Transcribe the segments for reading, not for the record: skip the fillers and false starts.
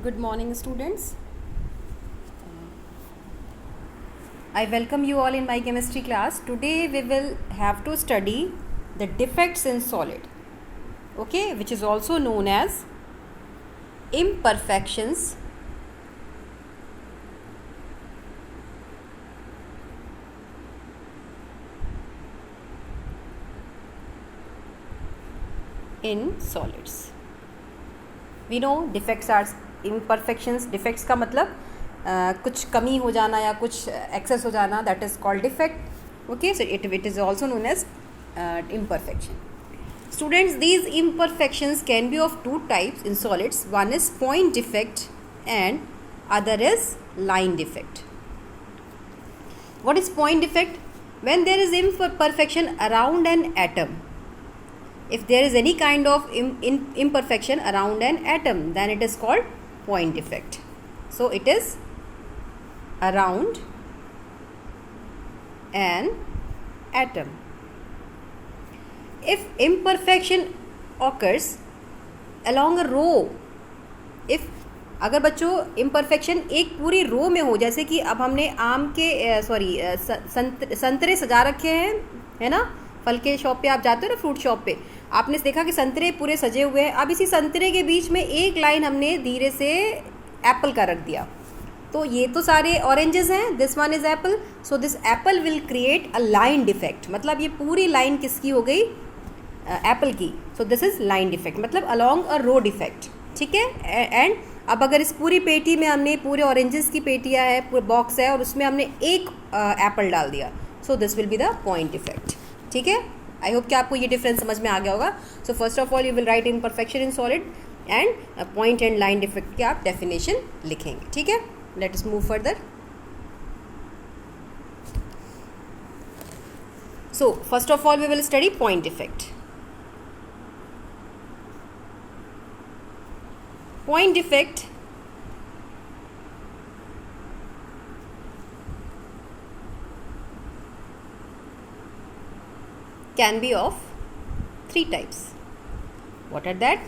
Good morning, students. I welcome you all in my chemistry class. Today we will have to study the defects in solid, okay, which is also known as imperfections in solids. We know defects are imperfections. Defects का मतलब कुछ कमी हो जाना या कुछ access हो जाना, that is called defect. Okay, so it is also known as imperfection. Students, these imperfections can be of two types in solids. One is point defect and other is line defect. What is point defect? When there is imperfection around an atom. If there is any kind of imperfection around an atom, then it is called point defect. So it is around an atom. If imperfection occurs along a row, if अगर बच्चों imperfection एक पूरी रो में हो, जैसे कि अब हमने आम के संतरे सजा रखे हैं, है ना, फल के शॉप पे आप जाते हो ना, फ्रूट शॉप पे, आपने देखा कि संतरे पूरे सजे हुए हैं. अब इसी संतरे के बीच में एक लाइन हमने धीरे से एप्पल का रख दिया, तो ये तो सारे ऑरेंजेस हैं, this one is Apple, so this Apple will create a line defect. मतलब ये पूरी लाइन किसकी हो गई? एप्पल की. सो दिस इज लाइन डिफेक्ट, मतलब अलोंग अ रो डिफेक्ट. ठीक है. एंड अब अगर इस पूरी पेटी में हमने पूरे ऑरेंजेस की पेटियाँ है, पूरा बॉक्स है, और उसमें हमने एक एप्पल डाल दिया, so this will be the point defect. ठीक है. आई होप कि आपको ये डिफरेंस समझ में आ गया होगा. So first of all you will write imperfection in solid and point and line defect की आप डेफिनेशन लिखेंगे. ठीक है. Let us move further. So first of all we will study point defect. Point defect can be of three types. What are that?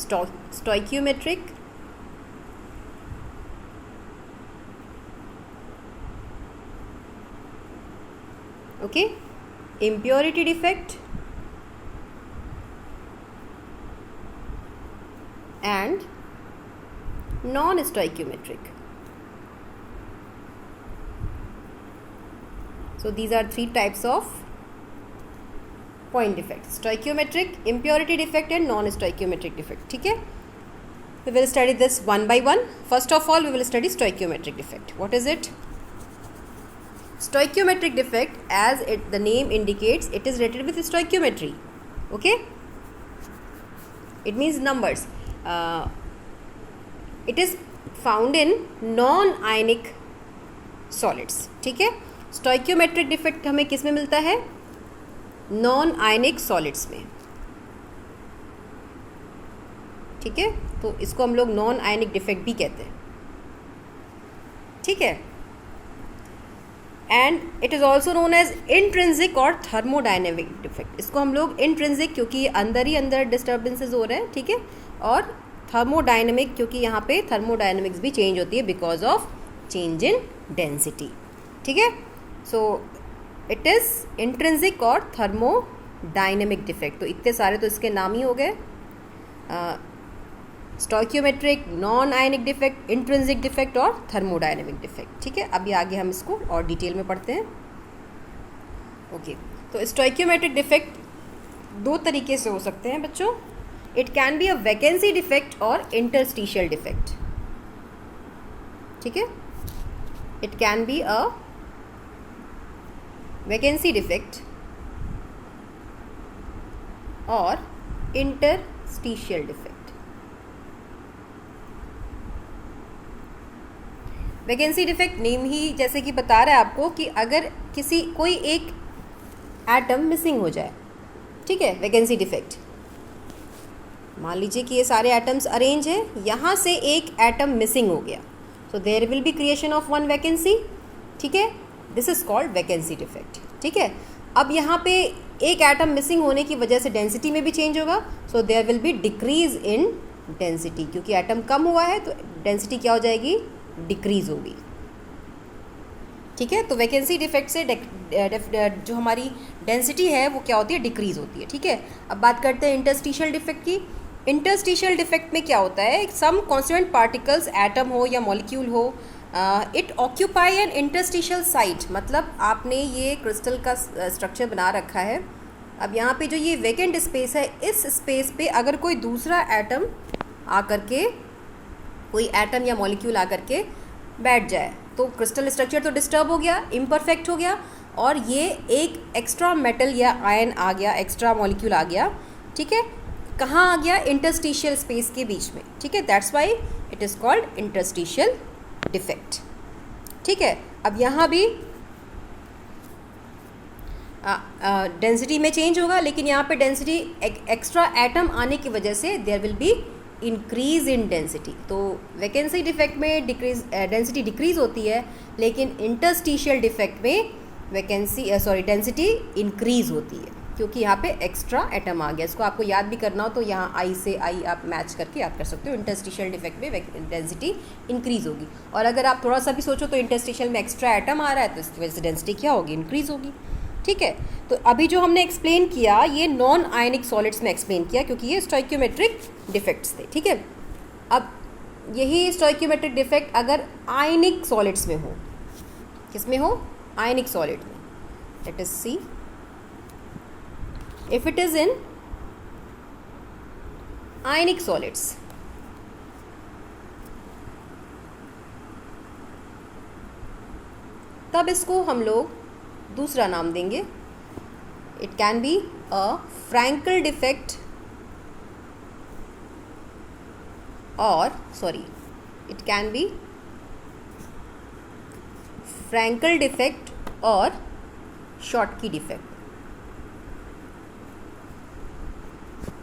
Stoichiometric, okay, impurity defect, and non-stoichiometric. So these are three types of point defect: stoichiometric, impurity defect and non-stoichiometric defect. ठीक है. We will study this one by one. First of all, we will study stoichiometric defect. What is it? Stoichiometric defect, as the name indicates, it is related with stoichiometry. Okay. It means numbers. It is found in non-ionic solids. ठीक है. Stoichiometric defect हमें किस में मिलता है? Non ionic solids में. ठीक है. तो इसको हम लोग नॉन आयनिक डिफेक्ट भी कहते हैं. ठीक है. And it is also known as intrinsic और थर्मोडाइनेमिक डिफेक्ट. इसको हम लोग इंट्रिंसिक, क्योंकि अंदर ही अंदर डिस्टर्बेंसेज हो रहे हैं. ठीक है. और थर्मोडाइनमिक, क्योंकि यहाँ पे थर्मोडाइनमिक्स भी चेंज होती है because of change in density. ठीक है. सो इट इज़ इंट्रिंसिक और थर्मोडाइनमिक डिफेक्ट. तो इतने सारे तो इसके नाम ही हो गए: stoichiometric, non ionic defect, intrinsic defect और थर्मोडाइनमिक डिफेक्ट. ठीक है. अभी आगे हम इसको और डिटेल में पढ़ते हैं. ओके. तो स्टोइकियोमेट्रिक डिफेक्ट दो तरीके से हो सकते हैं बच्चों. It can be a vacancy defect or interstitial defect. ठीक है. It can be a vacancy defect or interstitial defect. Vacancy defect name ही जैसे कि बता रहा है आपको कि अगर कोई एक एटम मिसिंग हो जाए. ठीक है. Vacancy defect. मान लीजिए कि ये सारे एटम्स अरेंज हैं, यहाँ से एक एटम मिसिंग हो गया, so there will be creation of one vacancy. ठीक है. This is called vacancy defect. ठीक है. अब यहाँ पे एक एटम मिसिंग होने की वजह से डेंसिटी में भी चेंज होगा, so there will be decrease in density, क्योंकि एटम कम हुआ है तो डेंसिटी क्या हो जाएगी, डिक्रीज़ होगी। ठीक है, तो वैकेंसी डिफेक्ट से जो हमारी डेंसिटी है वो क्या होती है, डिक्रीज़ होती है। ठीक है, अब बात करते हैं इंटरस्टिशियल डिफेक्ट की। इंटरस्टिशियल डिफेक्ट में क्या होता है, सम कॉन्स्टिट्यूएंट पार्टिकल्स, एटम हो या मॉलिक्यूल हो, it occupy an interstitial site. मतलब आपने ये क्रिस्टल का स्ट्रक्चर बना रखा है, अब यहाँ पे जो ये वेकेंट स्पेस है, इस स्पेस पे अगर कोई दूसरा एटम आकर के, कोई एटम या मॉलिक्यूल आकर के बैठ जाए तो क्रिस्टल स्ट्रक्चर तो डिस्टर्ब हो गया, इम्परफेक्ट हो गया, और ये एक एक्स्ट्रा मेटल या आयन आ गया, एक्स्ट्रा मॉलिक्यूल आ गया। ठीक है, कहाँ आ गया, इंटरस्टिशियल स्पेस के बीच में। ठीक है, that's why it is called interstitial defect. ठीक है, अब यहाँ भी डेंसिटी में चेंज होगा, लेकिन यहाँ पे डेंसिटी एक्स्ट्रा एटम आने की वजह से there will be increase in density. तो वैकेंसी डिफेक्ट में डेंसिटी डिक्रीज होती है, लेकिन इंटरस्टिशियल डिफेक्ट में डेंसिटी इंक्रीज होती है, क्योंकि यहाँ पे एक्स्ट्रा एटम आ गया। इसको आपको याद भी करना हो तो यहाँ आई से आई आप मैच करके याद कर सकते हो। इंटरस्टिशियल डिफेक्ट में डेंसिटी इंक्रीज होगी, और अगर आप थोड़ा सा भी सोचो तो इंटरस्टिशियल में एक्स्ट्रा एटम आ रहा है तो इसकी वजह से डेंसिटी क्या होगी, इंक्रीज होगी। ठीक है, तो अभी जो हमने एक्सप्लेन किया ये नॉन आयनिक सॉलिड्स में एक्सप्लेन किया, क्योंकि ये स्टोइकियोमेट्रिक डिफेक्ट्स थे। ठीक है, अब यही स्टोइकियोमेट्रिक डिफेक्ट अगर आयनिक सॉलिड्स में हो, किस में हो, आयनिक सॉलिड में, let us see if it is in ionic solids, तब इसको हम लोग दूसरा नाम देंगे। It can be a Frenkel defect, और it can be Frenkel defect और शॉटकी डिफेक्ट।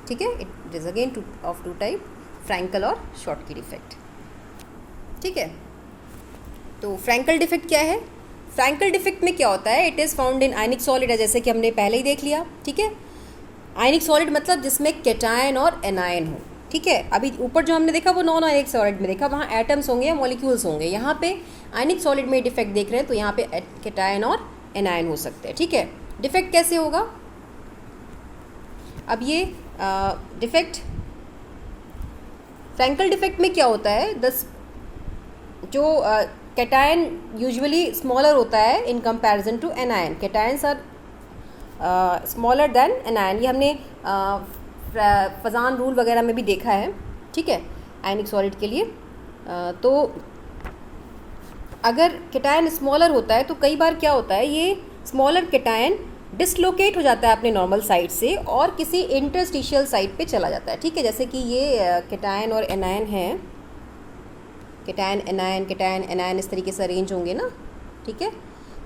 ठीक है, it is again of two type, Frenkel और शॉटकी डिफेक्ट। ठीक है, तो फ्रैंकल डिफेक्ट क्या है, फ्रैंकल डिफेक्ट में क्या होता है, it is found in ionic solid, है जैसे कि हमने पहले ही देख लिया। ठीक है, आयनिक सॉलिड मतलब जिसमें कैटायन और एनायन हो। ठीक है, अभी ऊपर जो हमने देखा वो नॉन आयनिक सॉलिड में देखा, वहाँ एटम्स होंगे या मॉलिक्यूल्स होंगे। यहाँ पे आयनिक सॉलिड में डिफेक्ट देख रहे हैं तो यहाँ पे कैटायन और एनायन हो सकते हैं। ठीक है, डिफेक्ट कैसे होगा, अब ये डिफेक्ट फ्रैंकल डिफेक्ट में क्या होता है, जो कैटायन यूजुअली स्मॉलर होता है in comparison to anion, cations are smaller than anion. ये हमने फजान रूल वगैरह में भी देखा है। ठीक है, आयनिक सॉलिड के लिए तो अगर कैटायन स्मॉलर होता है तो कई बार क्या होता है, ये स्मॉलर कैटायन डिसलोकेट हो जाता है अपने नॉर्मल साइड से और किसी इंटरस्टिशियल साइड पे चला जाता है। ठीक है, जैसे कि ये कैटायन और एनायन हैं, कैटायन एनायन इस तरीके से अरेंज होंगे ना। ठीक है,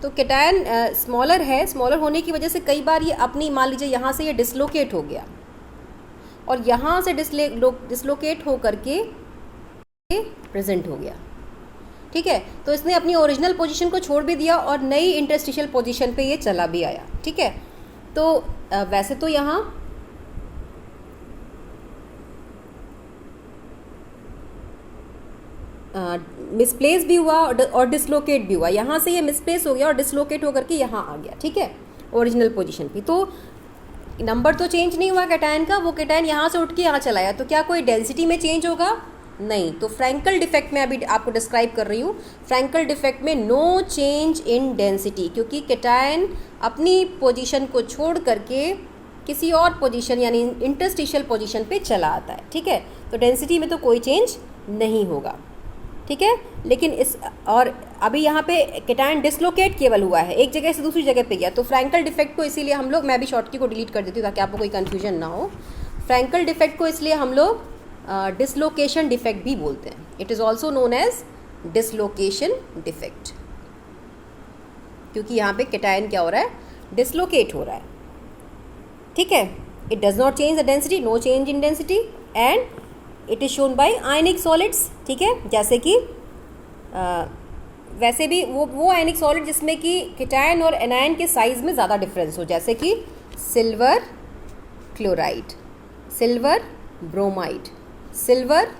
तो कैटायन स्मॉलर है, स्मॉलर होने की वजह से कई बार ये अपनी, मान लीजिए यहाँ से ये डिसलोकेट हो गया और यहाँ से डिसलोकेट हो करके प्रेजेंट हो गया। ठीक है, तो इसने अपनी ओरिजिनल पोजीशन को छोड़ भी दिया और नई इंटरस्टिशियल पोजीशन पे ये चला भी आया। ठीक है, तो वैसे तो यहाँ मिसप्लेस भी हुआ और डिसलोकेट भी हुआ, यहाँ से ये मिसप्लेस हो गया और डिसलोकेट होकर के यहाँ आ गया। ठीक है, ओरिजिनल पोजीशन पे, तो नंबर तो चेंज नहीं हुआ कैटायन का, वो कैटायन यहाँ से उठ के यहाँ चला आया, तो क्या कोई डेंसिटी में चेंज होगा, नहीं। तो फ्रैंकल डिफेक्ट में अभी आपको डिस्क्राइब कर रही हूँ, फ्रैंकल डिफेक्ट में नो चेंज इन डेंसिटी, क्योंकि कैटायन अपनी पोजीशन को छोड़ करके किसी और पोजीशन यानी इंटरस्टिशियल पोजीशन पे चला आता है। ठीक है, तो डेंसिटी में तो कोई चेंज नहीं होगा। ठीक है, लेकिन इस और अभी यहाँ पे कैटायन डिसलोकेट केवल हुआ है, एक जगह से दूसरी जगह पे गया, तो फ्रैंकल डिफेक्ट को इसीलिए हम लोग, मैं भी शॉर्टकी को डिलीट कर देती हूँ ताकि आपको कोई कन्फ्यूजन ना हो, फ्रैंकल डिफेक्ट को इसलिए हम लोग डिसलोकेशन डिफेक्ट भी बोलते हैं। It is also known as dislocation defect, क्योंकि यहाँ पे कैटायन क्या हो रहा है, डिसलोकेट हो रहा है। ठीक है, it does not change the density, no change in density, and it is shown by ionic solids. ठीक है, जैसे कि वैसे भी वो आयनिक सॉलिड जिसमें कि कैटायन और एनायन के साइज़ में ज़्यादा डिफरेंस हो, जैसे कि silver chloride, silver bromide, silver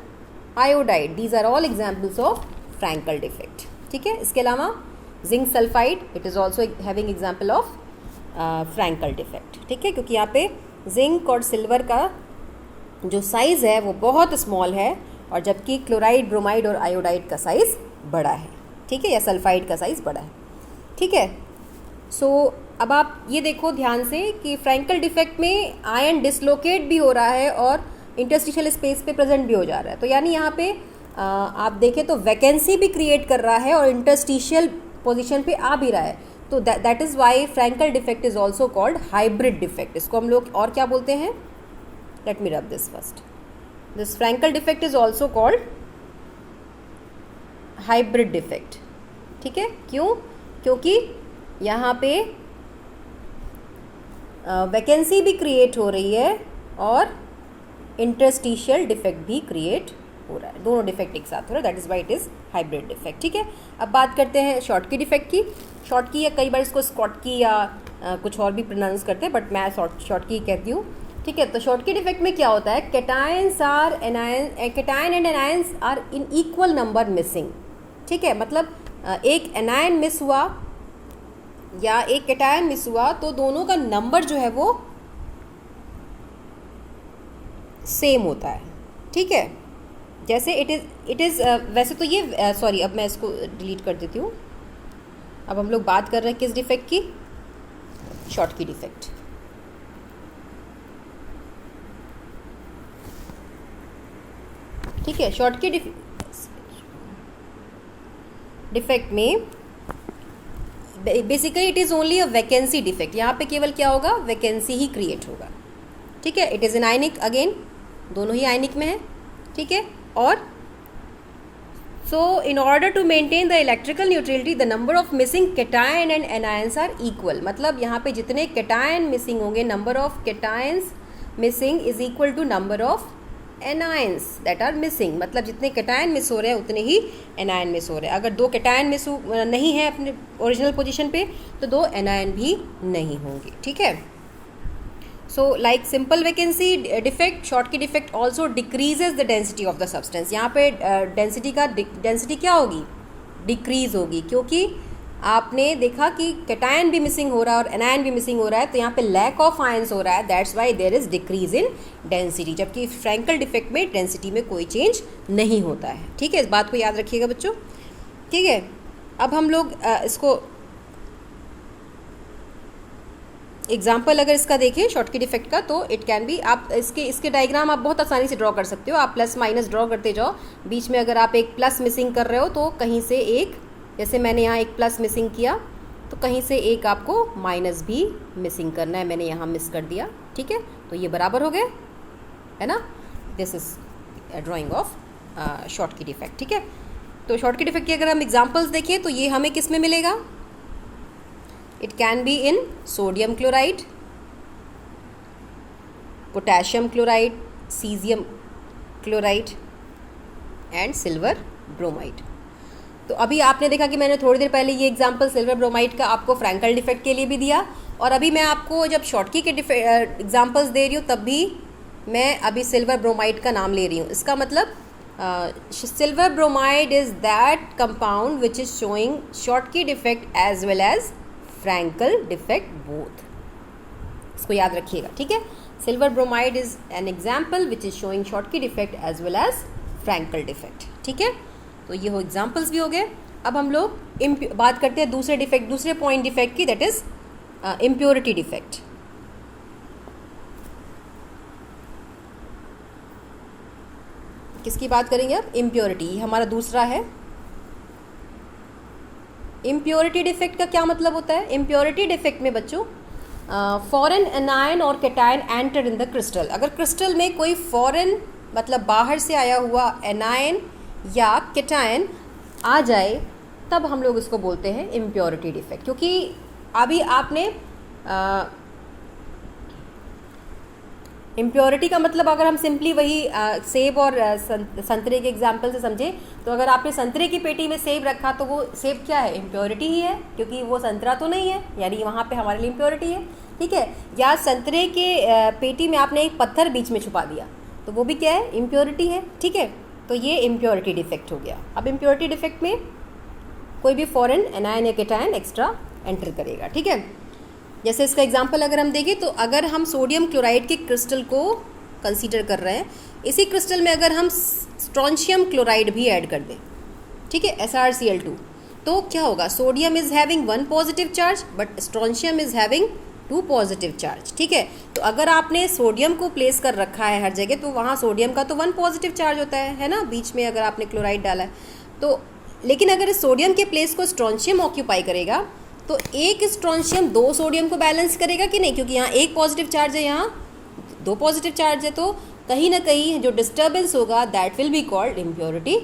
iodide, these are all examples of Frenkel defect. ठीक है, इसके अलावा zinc sulphide, it is also having example of Frenkel defect. ठीक है, क्योंकि यहाँ पे जिंक और सिल्वर का जो साइज़ है वो बहुत स्मॉल है, और जबकि क्लोराइड, ब्रोमाइड और आयोडाइड का साइज़ बड़ा है। ठीक है, या सल्फाइड का साइज़ बड़ा है। ठीक है, सो अब आप ये देखो ध्यान से कि फ्रैंकल डिफेक्ट में आयन डिसलोकेट भी हो रहा है और इंटरस्टिशियल स्पेस पे प्रेजेंट भी हो जा रहा है। तो यानी यहाँ पे आप देखें तो वैकेंसी भी क्रिएट कर रहा है और इंटरस्टिशियल पोजीशन पे आ भी रहा है। तो that is why Frenkel defect is also called hybrid defect. इसको हम लोग और क्या बोलते हैं, let me rub this first, this Frenkel defect is also called hybrid defect. ठीक है, क्यों? क्योंकि यहाँ पे वैकेंसी भी क्रिएट हो रही है और इंटरस्टिशियल डिफेक्ट भी क्रिएट हो रहा है, दोनों डिफेक्ट एक साथ हो रहा है, that is why it is hybrid defect. ठीक है, अब बात करते हैं शॉर्टकी डिफेक्ट की। शॉर्टकी या कई बार इसको स्कॉटकी या कुछ और भी प्रोनाउंस करते हैं, बट मैं शॉर्टकी कहती हूँ। ठीक है, तो शॉर्टकी डिफेक्ट में क्या होता है, cations and anions are in equal number missing. ठीक है, मतलब एक एनायन मिस हुआ या एक कैटायन मिस हुआ तो दोनों का नंबर जो है वो सेम होता है। ठीक है, जैसे इट इज़ वैसे तो ये सॉरी, अब मैं इसको डिलीट कर देती हूँ। अब हम लोग बात कर रहे हैं किस डिफेक्ट की, शॉर्टकी डिफेक्ट। ठीक है, शॉर्टकी डिफेक्ट में basically it is only a vacancy defect. यहाँ पे केवल क्या होगा, वैकेंसी ही क्रिएट होगा। ठीक है, it is an ionic, again दोनों ही आयनिक में है। ठीक है, और so in order to maintain the electrical neutrality the number of missing cation and anions are equal. मतलब यहाँ पे जितने कैटायन मिसिंग होंगे, number of cations missing is equal to number of anions that are missing. मतलब जितने cation miss हो रहे हैं उतने ही एनायन मिस हो रहे हैं। अगर दो कैटायन मिस नहीं है अपने ओरिजिनल पोजीशन पे तो दो एनायन भी नहीं होंगे। ठीक है, so like simple vacancy defect, Schottky defect also decreases the density of the substance. यहाँ पे डेंसिटी क्या होगी, डिक्रीज होगी, क्योंकि आपने देखा कि कैटायन भी मिसिंग हो रहा है और एनायन भी मिसिंग हो रहा है, तो यहाँ पे लैक ऑफ आयंस हो रहा है, that's why there is decrease in density. जबकि फ्रैंकल डिफेक्ट में डेंसिटी में कोई चेंज नहीं होता है। ठीक है, इस बात को याद रखिएगा बच्चों। ठीक है, अब हम लोग इसको एग्जाम्पल अगर इसका देखें शॉर्टकी डिफेक्ट का, तो इट कैन बी, आप इसके डायग्राम आप बहुत आसानी से ड्रॉ कर सकते हो। आप प्लस माइनस ड्रॉ करते जाओ, बीच में अगर आप एक प्लस मिसिंग कर रहे हो तो कहीं से एक, जैसे मैंने यहाँ एक प्लस मिसिंग किया तो कहीं से एक आपको माइनस भी मिसिंग करना है, मैंने यहाँ मिस कर दिया। ठीक है, तो ये बराबर हो गए, है ना। This is drying of Schottky defect. ठीक है, तो शॉर्टकी डिफेक्ट के अगर हम एग्जांपल्स देखें तो ये हमें किस में मिलेगा, it can be in sodium chloride, potassium chloride, caesium chloride and silver bromide. तो अभी आपने देखा कि मैंने थोड़ी देर पहले ये एग्जांपल सिल्वर ब्रोमाइड का आपको फ्रैंकल डिफेक्ट के लिए भी दिया, और अभी मैं आपको जब शॉर्टकी के एग्जांपल्स दे रही हूँ तब भी मैं अभी सिल्वर ब्रोमाइड का नाम ले रही हूँ। इसका मतलब silver bromide is that compound which is showing Schottky defect as well as Frenkel defect both. इसको याद रखिएगा। ठीक है, silver bromide is an example which is showing Schottky defect as well as Frenkel defect. ठीक है, तो ये हो एग्जाम्पल्स भी हो गए। अब हम लोग बात करते हैं दूसरे पॉइंट डिफेक्ट की, दैट इज इम्प्योरिटी डिफेक्ट। किसकी बात करेंगे अब, इम्प्योरिटी, हमारा दूसरा है। इम्प्योरिटी डिफेक्ट का क्या मतलब होता है, इम्प्योरिटी डिफेक्ट में बच्चों फॉरेन एनायन और cation enter in the crystal. अगर क्रिस्टल में कोई फॉरेन मतलब बाहर से आया हुआ एनायन या कैटायन आ जाए तब हम लोग इसको बोलते हैं इम्प्योरिटी डिफेक्ट। क्योंकि अभी आपने इम्प्योरिटी का मतलब अगर हम सिंपली वही सेब और संतरे के एग्जाम्पल से समझें तो अगर आपने संतरे की पेटी में सेब रखा तो वो सेब क्या है, इम्प्योरिटी ही है, क्योंकि वो संतरा तो नहीं है, यानी वहाँ पे हमारे लिए इम्प्योरिटी है। ठीक है, या संतरे के पेटी में आपने एक पत्थर बीच में छुपा दिया तो वो भी क्या है, इम्प्योरिटी है। ठीक है, तो ये इम्प्योरिटी डिफेक्ट हो गया। अब इम्प्योरिटी डिफेक्ट में कोई भी फॉरेन एनायन या कैटायन एक्स्ट्रा एंटर करेगा। ठीक है, जैसे इसका एग्जांपल अगर हम देखें तो अगर हम सोडियम क्लोराइड के क्रिस्टल को कंसीडर कर रहे हैं, इसी क्रिस्टल में अगर हम स्ट्रोंशियम क्लोराइड भी ऐड कर दें, ठीक है, SrCl2, तो क्या होगा, sodium is having 1 positive charge but strontium is having 2 positive charge. ठीक है, तो अगर आपने सोडियम को प्लेस कर रखा है हर जगह, तो वहाँ सोडियम का तो 1 पॉजिटिव चार्ज होता है ना, बीच में अगर आपने क्लोराइड डाला है तो। लेकिन अगर इस सोडियम के प्लेस को स्ट्रोंशियम ऑक्यूपाई करेगा तो एक स्ट्रोंशियम 2 सोडियम को बैलेंस करेगा कि नहीं, क्योंकि यहाँ 1 पॉजिटिव चार्ज है, यहाँ 2 पॉजिटिव चार्ज है, तो कहीं ना कहीं जो डिस्टर्बेंस होगा that will be called impurity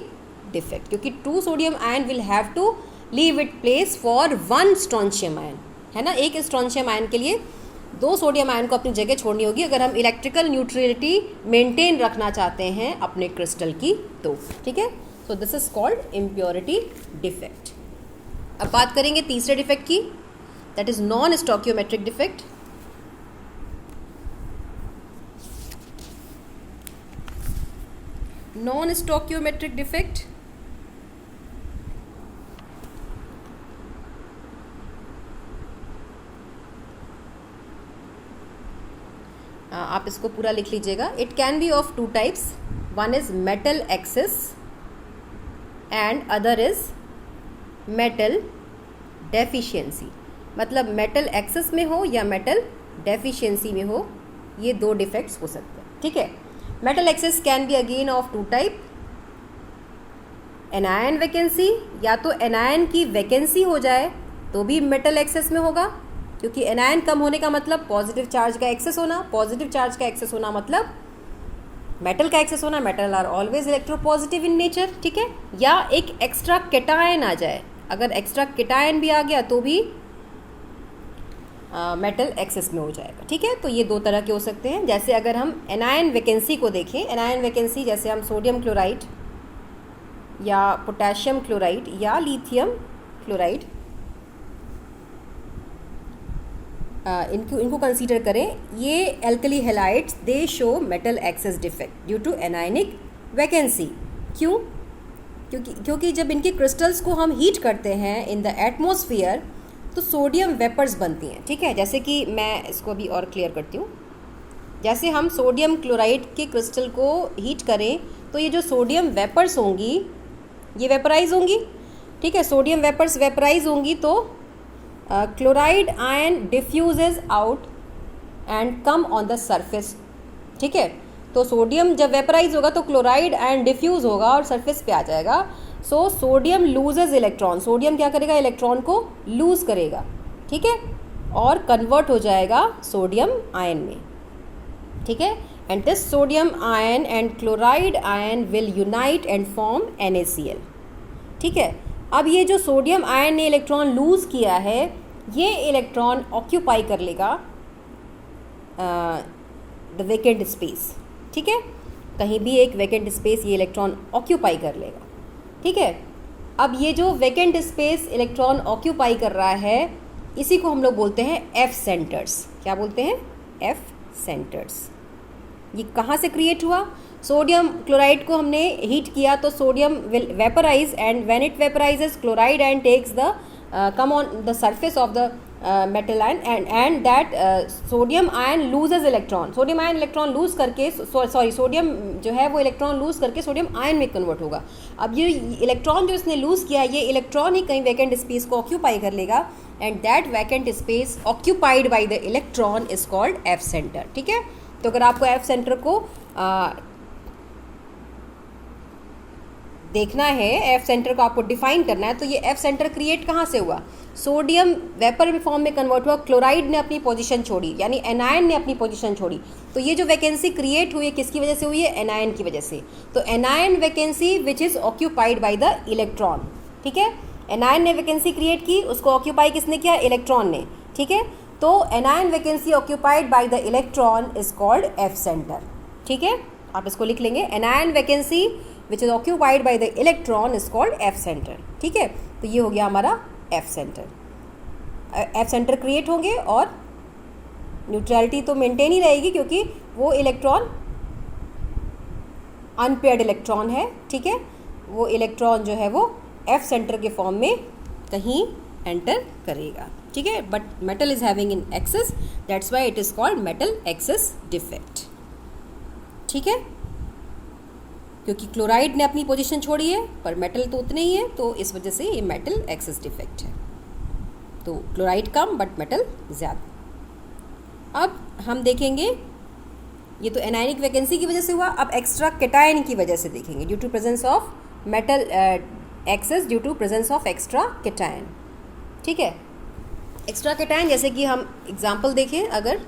defect, क्योंकि 2 sodium ion will have to leave it place for 1 strontium ion, है ना। एक स्ट्रोंशियम आयन के लिए 2 सोडियम आयन को अपनी जगह छोड़नी होगी अगर हम इलेक्ट्रिकल न्यूट्रलिटी मेंटेन रखना चाहते हैं अपने क्रिस्टल की तो। ठीक है, so this is called impurity defect. अब बात करेंगे तीसरे डिफेक्ट की, that is non stoichiometric defect. Non stoichiometric defect आप इसको पूरा लिख लीजिएगा। It can be of 2 types, one is metal excess and other is metal deficiency. मतलब मेटल एक्सेस में हो या मेटल डेफिशिएंसी में हो, ये 2 डिफेक्ट्स हो सकते हैं। ठीक है, metal access can be again of 2 type, anion vacancy, या तो एनायन की वैकेंसी हो जाए तो भी मेटल एक्सेस में होगा, क्योंकि एनायन कम होने का मतलब पॉजिटिव चार्ज का एक्सेस होना, पॉजिटिव चार्ज का एक्सेस होना मतलब मेटल का एक्सेस होना। Metal are always electropositive in nature. ठीक है, या एक एक्स्ट्रा कैटायन आ जाए, अगर एक्स्ट्रा कैटायन भी आ गया तो भी मेटल एक्सेस में हो जाएगा। ठीक है, तो ये 2 तरह के हो सकते हैं। जैसे अगर हम एनायन वैकेंसी को देखें, एनायन वैकेंसी जैसे हम सोडियम क्लोराइड या पोटेशियम क्लोराइड या लिथियम क्लोराइड इनको कंसीडर करें, ये alkali halides they show metal excess defect due to anionic vacancy. क्यों? क्योंकि जब इनके क्रिस्टल्स को हम हीट करते हैं इन द एटमॉस्फेयर तो सोडियम वेपर्स बनती हैं। ठीक है, जैसे कि मैं इसको अभी और क्लियर करती हूँ। जैसे हम सोडियम क्लोराइड के क्रिस्टल को हीट करें तो ये जो सोडियम वेपर्स होंगी ये वेपराइज होंगी। ठीक है, सोडियम वेपर्स वेपराइज होंगी तो chloride ion diffuses out and come on the surface. ठीक है, तो सोडियम जब वेपराइज होगा तो क्लोराइड आयन डिफ्यूज होगा और सरफेस पे आ जाएगा। So sodium loses electron, sodium क्या करेगा, इलेक्ट्रॉन को लूज करेगा। ठीक है, और कन्वर्ट हो जाएगा सोडियम आयन में। ठीक है, and this sodium ion and chloride ion will unite and form NaCl। ठीक है, अब ये जो सोडियम आयन ने इलेक्ट्रॉन लूज किया है ये इलेक्ट्रॉन ऑक्यूपाई कर लेगा द वेकेंट स्पेस। ठीक है, कहीं भी एक वेकेंट स्पेस ये इलेक्ट्रॉन ऑक्यूपाई कर लेगा। ठीक है, अब ये जो वेकेंट स्पेस इलेक्ट्रॉन ऑक्यूपाई कर रहा है इसी को हम लोग बोलते हैं F सेंटर्स। क्या बोलते हैं? F centres. ये कहाँ से क्रिएट हुआ? सोडियम क्लोराइड को हमने हीट किया तो sodium will vaporise and when it vaporises chloride ion takes the come on the surface of the metal ion and that sodium ion loses electron. Sodium ion electron lose करके sodium जो है वो electron lose करके sodium ion में convert होगा। अब ये electron जो इसने लूज किया ये इलेक्ट्रॉन ही कहीं वैकेंट स्पेस को ऑक्यूपाई कर लेगा and that vacant space occupied by the electron is called F centre. ठीक है, तो अगर आपको F सेंटर को देखना है, F सेंटर को आपको डिफाइन करना है, तो ये F सेंटर क्रिएट कहाँ से हुआ? सोडियम वेपर फॉर्म में कन्वर्ट हुआ, क्लोराइड ने अपनी पोजीशन छोड़ी, यानी एनायन ने अपनी पोजीशन छोड़ी। तो ये जो वैकेंसी क्रिएट हुई है किसकी वजह से हुई है? एनायन की वजह से। तो anion vacancy which is occupied by the electron. ठीक है, एनायन ने वैकेंसी क्रिएट की, उसको ऑक्यूपाई किसने किया? इलेक्ट्रॉन ने। ठीक है, तो anion vacancy occupied by the electron is called F centre. ठीक है, आप इसको लिख लेंगे, anion vacancy which is occupied by the electron is called F centre. ठीक है, तो ये हो गया हमारा F centre. F centre create होंगे और न्यूट्रलिटी तो मेंटेन ही रहेगी क्योंकि वो इलेक्ट्रॉन अनपेयर्ड इलेक्ट्रॉन है, ठीक है, वो इलेक्ट्रॉन जो है वो F सेंटर के फॉर्म में कहीं एंटर करेगा, ठीक है, but metal is having in excess, that's why it is called metal excess defect, ठीक है, क्योंकि क्लोराइड ने अपनी पोजीशन छोड़ी है पर मेटल तो उतने ही है, तो इस वजह से ये मेटल एक्सेस डिफेक्ट है। तो क्लोराइड कम बट मेटल ज़्यादा। अब हम देखेंगे, ये तो एनायनिक वैकेंसी की वजह से हुआ, अब एक्स्ट्रा कैटायन की वजह से देखेंगे, due to presence of metal excess due to presence of extra cation, ठीक है। एक्स्ट्रा कैटायन जैसे कि हम एग्जांपल देखें, अगर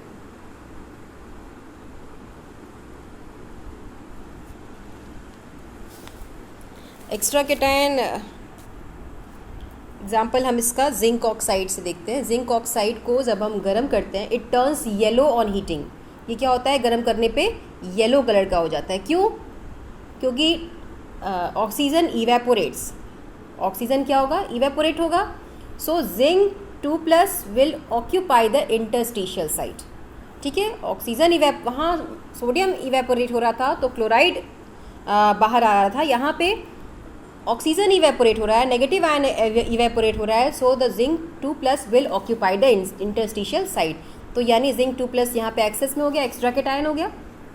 एक्स्ट्रा कैटायन एग्जाम्पल हम इसका जिंक ऑक्साइड से देखते हैं। जिंक ऑक्साइड को जब हम गर्म करते हैं, it turns yellow on heating. ये क्या होता है, गर्म करने पे येलो कलर का हो जाता है। क्यों? क्योंकि ऑक्सीजन इवेपोरेट्स। ऑक्सीजन क्या होगा, इवेपोरेट होगा। So zinc 2+ will occupy the interstitial site, ठीक है। ऑक्सीजन वहाँ सोडियम इवेपोरेट हो रहा था तो क्लोराइड बाहर आ रहा था, यहाँ पे ऑक्सीजन इवेपोरेट हो रहा है, नेगेटिव आयन इवेपोरेट हो रहा है। So the zinc 2+ will occupy the interstitial site. तो यानी जिंक 2+ यहाँ पे एक्सेस में हो गया, एक्स्ट्रा कैटायन हो गया,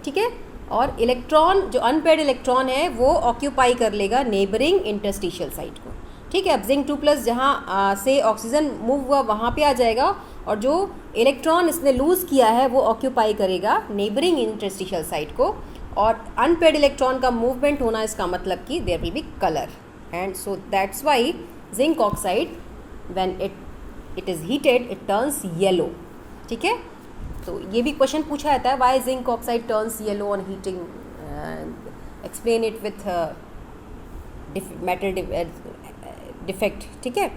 ठीक है। और इलेक्ट्रॉन जो अनपेयर्ड इलेक्ट्रॉन है वो ऑक्यूपाई कर लेगा नेबरिंग इंटरस्टिशियल साइट को, ठीक है। अब जिंक 2+ जहाँ से ऑक्सीजन मूव हुआ वहाँ पे आ जाएगा, और जो इलेक्ट्रॉन इसने लूज़ किया है वो ऑक्यूपाई करेगा नेबरिंग इंटरस्टिशियल साइट को। और अनपेयर्ड इलेक्ट्रॉन का मूवमेंट होना, इसका मतलब कि there will be colour, and so that's why zinc oxide when it is heated it turns yellow, ठीक है। तो ये भी क्वेश्चन पूछा जाता है, why zinc oxide turns yellow on heating, explain it with metal defect, ठीक है।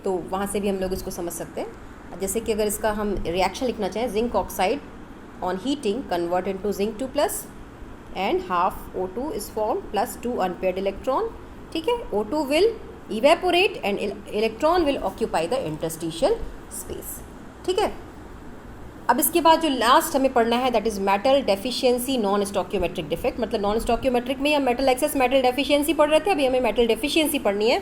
तो वहाँ से भी हम लोग इसको समझ सकते हैं। जैसे कि अगर इसका हम रिएक्शन लिखना चाहें, zinc oxide on heating convert into zinc 2+ and half O2 is formed plus 2 unpaired electron, ठीक है। O2 will evaporate and electron will occupy the interstitial space, ठीक है। अब इसके बाद जो लास्ट हमें पढ़ना है that is metal deficiency non stoichiometric defect. मतलब नॉन स्टोक्योमेट्रिक में हम मेटल एक्सेस मेटल डेफिशिएंसी पढ़ रहे थे, अभी हमें मेटल डेफिशिएंसी पढ़नी है।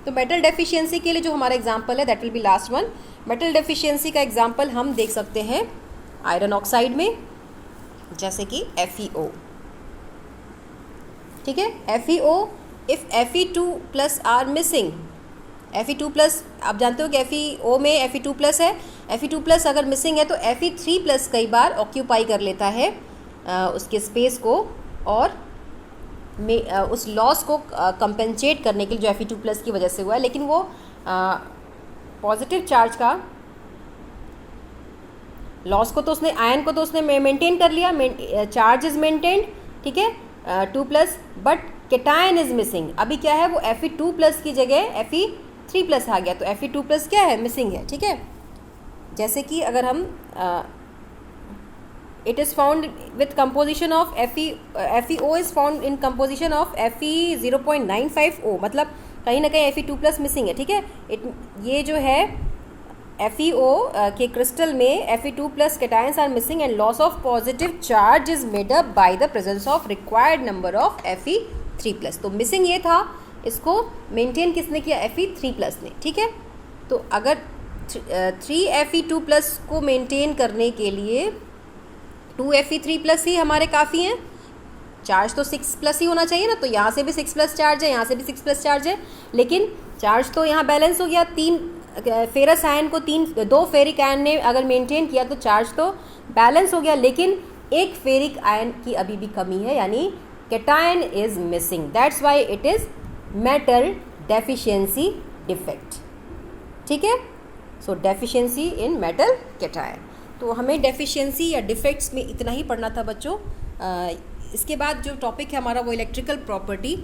तो मेटल डेफिशिएंसी के लिए जो हमारा एग्जाम्पल है that will B last one. Metal deficiency का एग्जाम्पल हम देख सकते हैं आयरन ऑक्साइड में, जैसे कि FeO, ठीक है। FeO if Fe2+ are missing, Fe2+, आप जानते हो कि FeO में Fe2+ है, Fe2+ अगर मिसिंग है तो Fe3+ कई बार ऑक्यूपाई कर लेता है उसके स्पेस को, और उस लॉस को कंपेंसेट करने के लिए जो Fe2+ की वजह से हुआ है। लेकिन वो पॉजिटिव चार्ज का लॉस को तो उसने, आयन को तो उसने मेंटेन कर लिया, चार्ज इज मेंटेन्ड, ठीक है, 2+, बट कैटायन इज मिसिंग। अभी क्या है, वो Fe2+ की जगह Fe3+ आ गया, तो Fe2+ क्या है, मिसिंग है, ठीक है। जैसे कि अगर हम it is found with composition of FeO is found in composition of Fe0.95O, मतलब कहीं ना कहीं Fe2+ मिसिंग है, ठीक है। ये जो है FeO के क्रिस्टल में Fe2+ cations are missing and loss of positive charge is made up by the presence of required number of Fe3+। तो मिसिंग ये था, इसको मेंटेन किसने किया, Fe3+ ने, ठीक है। तो अगर 3Fe2+ को मेंटेन करने के लिए 2Fe3+ ही हमारे काफ़ी हैं। चार्ज तो 6+ ही होना चाहिए ना, तो यहाँ से भी 6+ चार्ज है, यहाँ से भी 6+ चार्ज है, लेकिन चार्ज तो यहाँ बैलेंस हो गया। 3 फेरस आयन को 2 फेरिक आयन ने अगर मेंटेन किया तो चार्ज तो बैलेंस हो गया, लेकिन एक फेरिक आयन की अभी भी कमी है, यानी cation is missing, that's why it is metal deficiency defect, ठीक है। सो डेफिशिएंसी इन मेटल कैटायन। तो हमें डेफिशिएंसी या डिफेक्ट्स में इतना ही पढ़ना था बच्चों। इसके बाद जो टॉपिक है हमारा वो electrical property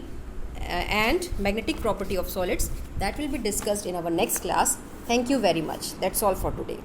and magnetic property of solids, that will be discussed in our next class. Thank you very much. That's all for today.